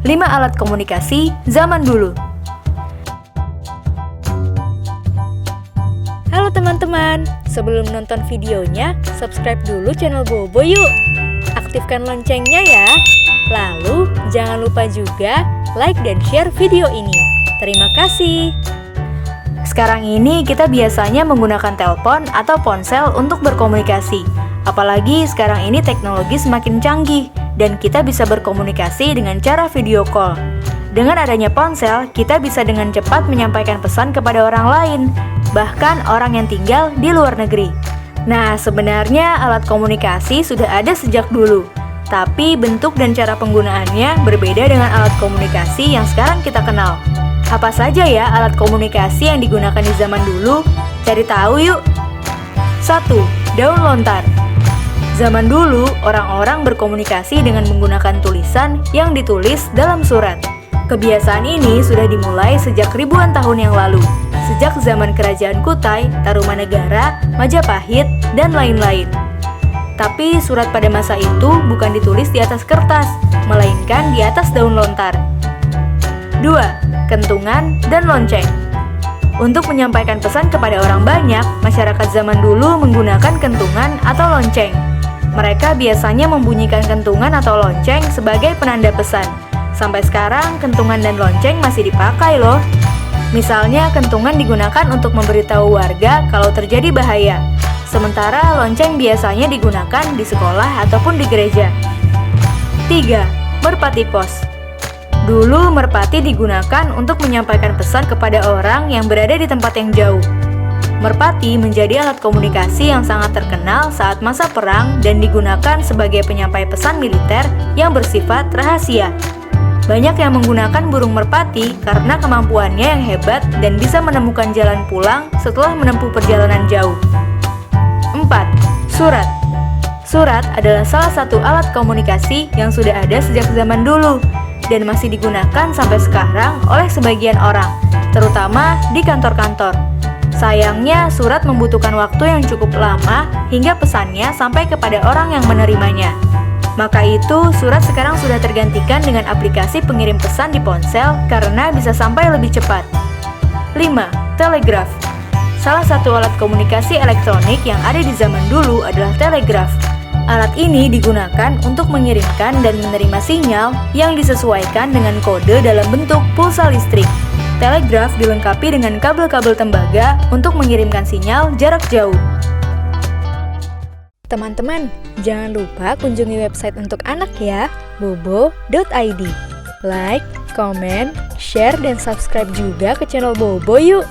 5 alat komunikasi zaman dulu. Halo teman-teman, sebelum nonton videonya, subscribe dulu channel Bobo yuk. Aktifkan loncengnya ya. Lalu, jangan lupa juga like dan share video ini. Terima kasih. Sekarang ini kita biasanya menggunakan telepon atau ponsel untuk berkomunikasi. Apalagi sekarang ini teknologi semakin canggih dan kita bisa berkomunikasi dengan cara video call. Dengan adanya ponsel, kita bisa dengan cepat menyampaikan pesan kepada orang lain, bahkan orang yang tinggal di luar negeri. Nah, sebenarnya alat komunikasi sudah ada sejak dulu, tapi bentuk dan cara penggunaannya berbeda dengan alat komunikasi yang sekarang kita kenal. Apa saja ya alat komunikasi yang digunakan di zaman dulu? Cari tahu yuk! 1. Daun lontar. Zaman dulu, orang-orang berkomunikasi dengan menggunakan tulisan yang ditulis dalam surat. Kebiasaan ini sudah dimulai sejak ribuan tahun yang lalu, sejak zaman Kerajaan Kutai, Tarumanegara, Majapahit, dan lain-lain. Tapi surat pada masa itu bukan ditulis di atas kertas, melainkan di atas daun lontar. 2. Kentungan dan lonceng. Untuk menyampaikan pesan kepada orang banyak, masyarakat zaman dulu menggunakan kentungan atau lonceng. Mereka biasanya membunyikan kentungan atau lonceng sebagai penanda pesan. Sampai sekarang, kentungan dan lonceng masih dipakai loh. Misalnya, kentungan digunakan untuk memberitahu warga kalau terjadi bahaya. Sementara lonceng biasanya digunakan di sekolah ataupun di gereja. 3. Merpati pos. Dulu merpati digunakan untuk menyampaikan pesan kepada orang yang berada di tempat yang jauh. Merpati menjadi alat komunikasi yang sangat terkenal saat masa perang dan digunakan sebagai penyampai pesan militer yang bersifat rahasia. Banyak yang menggunakan burung merpati karena kemampuannya yang hebat dan bisa menemukan jalan pulang setelah menempuh perjalanan jauh. 4. Surat. Surat adalah salah satu alat komunikasi yang sudah ada sejak zaman dulu dan masih digunakan sampai sekarang oleh sebagian orang, terutama di kantor-kantor. Sayangnya, surat membutuhkan waktu yang cukup lama hingga pesannya sampai kepada orang yang menerimanya. Maka itu, surat sekarang sudah tergantikan dengan aplikasi pengirim pesan di ponsel karena bisa sampai lebih cepat. 5. Telegraf. Salah satu alat komunikasi elektronik yang ada di zaman dulu adalah telegraf. Alat ini digunakan untuk mengirimkan dan menerima sinyal yang disesuaikan dengan kode dalam bentuk pulsa listrik. Telegraf dilengkapi dengan kabel-kabel tembaga untuk mengirimkan sinyal jarak jauh. Teman-teman, jangan lupa kunjungi website untuk anak ya, bobo.id. Like, comment, share, dan subscribe juga ke channel Bobo yuk!